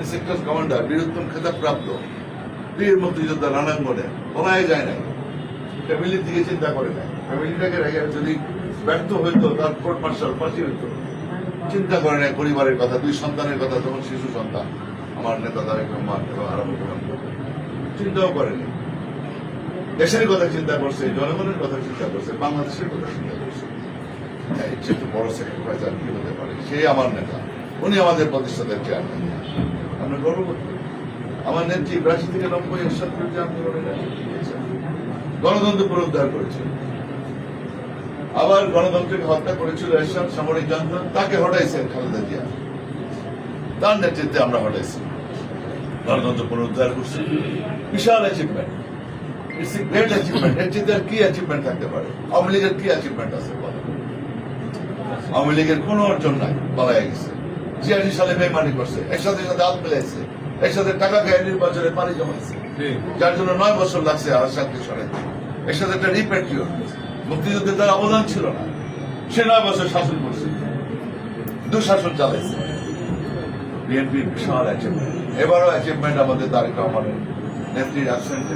তিনি sector commander, Bir Uttom খেতাবপ্রাপ্ত বীর মুক্তিযোদ্ধা রণাঙ্গনে বলাই যায় না। ফ্যামিলির দিকে চিন্তা করে না, ফ্যামিলিটাকে যদি ব্যর্থ হইতো তার কোর্ট মার্শাল ফাঁসি হইতো, চিন্তা করে না পরিবারের কথা, 2 সন্তানের কথা, তখন শিশু সন্তান আমার নেতা তারেক রহমান এবং আরো চিন্তাও করেনি। দেশের কথা চিন্তা করছে, জনগণের কথা চিন্তা করছে, বাংলাদেশের কথা চিন্তা করছে। একটু বড় স্যাক্রিফাইস আর কি হতে পারে? সেই আমার নেতা, উনি আমাদের প্রতিষ্ঠাদের চেয়ারম্যান। আমরা গর্ববোধ করি। আমার নেত্রী 82 থেকে 90 এরশাদ বিরোধী আন্দোলনের নেতৃত্ব দিয়েছেন, গণতন্ত্র পুনরুদ্ধার করেছিল। আবার গণতন্ত্রকে হত্যা করেছিল এরশাদ, সামরিক যন্ত্র, তাকে হটাইছেন খালেদা জিয়া, তার নেতৃত্বে আমরা হটাইছি, গণতন্ত্র পুনরুদ্ধার করছি। বিশাল achievement, it's a great achievement. এর চেয়ে আর কি অ্যাচিভমেন্ট থাকতে পারে? আওয়ামী লীগের কি অ্যাচিভমেন্ট আছে বলে? আওয়ামী লীগের কোন অর্জন নাই, পালাইয়া গেছে। 86 সালে বেইমানি করছে, একসাথে হাত মিলাইছে, একসাথে টাকা খেয়ে নির্বাচনে পানি জমাইছে, যার জন্য 9 বছর লাগছে আসাদকে সরাইতে। একসাথে একটা রিপ্যাট্রিয়ট, মুক্তিযুদ্ধে তার অবদান ছিল না, সে 9 বছর শাসন করছে, দুঃশাসন চালাইছে। বিএনপির বিশাল অ্যাচিভমেন্ট। এবারও অ্যাচিভমেন্ট আমাদের তারেক রহমানের নেত্রীর অ্যাবসেন্টে।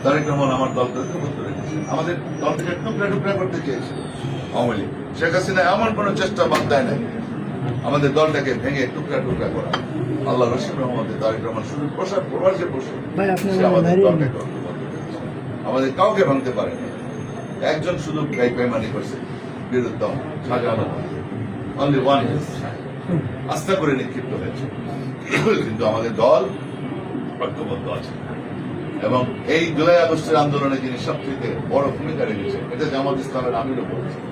তারেক রহমান আমার দলকে ঐক্যবদ্ধ রেখেছে, আমাদের দলটাকে টুকরা টুকরা করতে চেয়েছিল আওয়ামী লীগ। শেখ হাসিনা এমন কোন চেষ্টা বাদ দেয় নাই আমাদের দলটাকে ভেঙে টুকরা টুকরা করা। আল্লাহ রশিদ রহমতে তারেক রহমান শুধু প্রবাসে বসে আমাদের দলটাকে ঐক্যবদ্ধ রেখেছে, আমাদের কাউকে ভাঙতে পারে না। একজন শুধু বেইমানি করছে, বীরোত্তম শাহজাহান, অনলি ওয়ান আস্থা করে নিক্ষিপ্ত হয়েছে। কিন্তু আমাদের দল ঐক্যবদ্ধ আছে এবং এই জুলাই আগস্টের আন্দোলনে যিনি সবচেয়ে বড় ভূমিকা রেখেছেন, এটা জামাত ইসলামের আমিরও বলেছেন,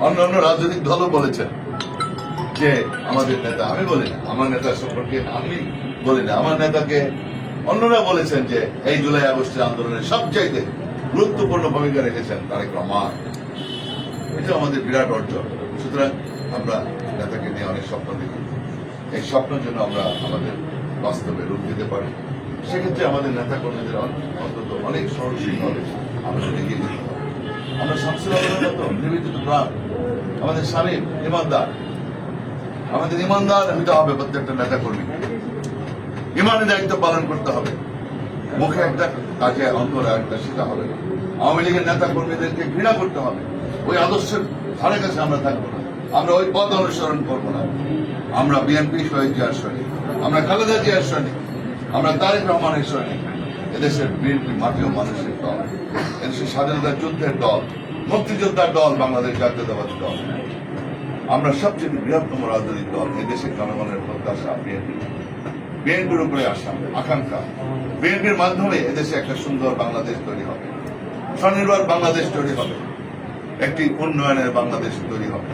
অন্যান্য রাজনৈতিক দলও বলেছেন যে আমাদের নেতা, আমি বলি না আমার নেতা সম্পর্কে, আমি বলি না আমার নেতাকে, অন্যরা বলেছেন যে এই জুলাই আগস্টের আন্দোলনে সবচাইতে গুরুত্বপূর্ণ ভূমিকা রেখেছেন তারেক রহমান। এটা আমাদের বিরাট অর্জন। সুতরাং আমরা নেতাকে নিয়ে অনেক স্বপ্ন দেখি, এই স্বপ্নের জন্য আমরা আমাদের বাস্তবে রূপ দিতে পারি। সেক্ষেত্রে আমাদের নেতা কর্মীদের অন্তত অনেক সহনশীল হবে, আমাদের এগিয়ে যেতে হবে। আমরা শামসুল আলমের মতো নিবেদিত প্রাণ, আমাদের স্বামী ইমানদার, আমাদের ইমানদার হইতে হবে। প্রত্যেকটা নেতা কর্মী ইমানের দায়িত্ব পালন করতে হবে, মুখে একটা কাজে অন্তরে একটা সেটা হবে না। আওয়ামী লীগের নেতা কর্মীদেরকে ঘৃণা করতে হবে, ওই আদর্শের ধারে কাছে আমরা থাকবো না, আমরা ওই পথ অনুসরণ করবো না। আমরা বিএনপি শহীদ জিয়ার সৈনিক, আমরা খালেদা জিয়ার সৈনিক, আমরা তারেক রহমানের সৈনিক। এদেশের বিএনপি মাটিও মানুষের দল, এদেশের স্বাধীনতা যুদ্ধের দল, মুক্তিযোদ্ধার দল, বাংলাদেশ জাতীয়তাবাদী দল। আমরা সবচেয়ে বৃহত্তম রাজনৈতিক দল। এদেশের জনগণের প্রত্যাশা বিএনপি, বিএনপির উপরে আশা আকাঙ্ক্ষা। বিএনপির মাধ্যমে এদেশে একটা সুন্দর বাংলাদেশ তৈরি হবে, স্বনির্ভর বাংলাদেশ তৈরি হবে, একটি উন্নয়নের বাংলাদেশ তৈরি হবে।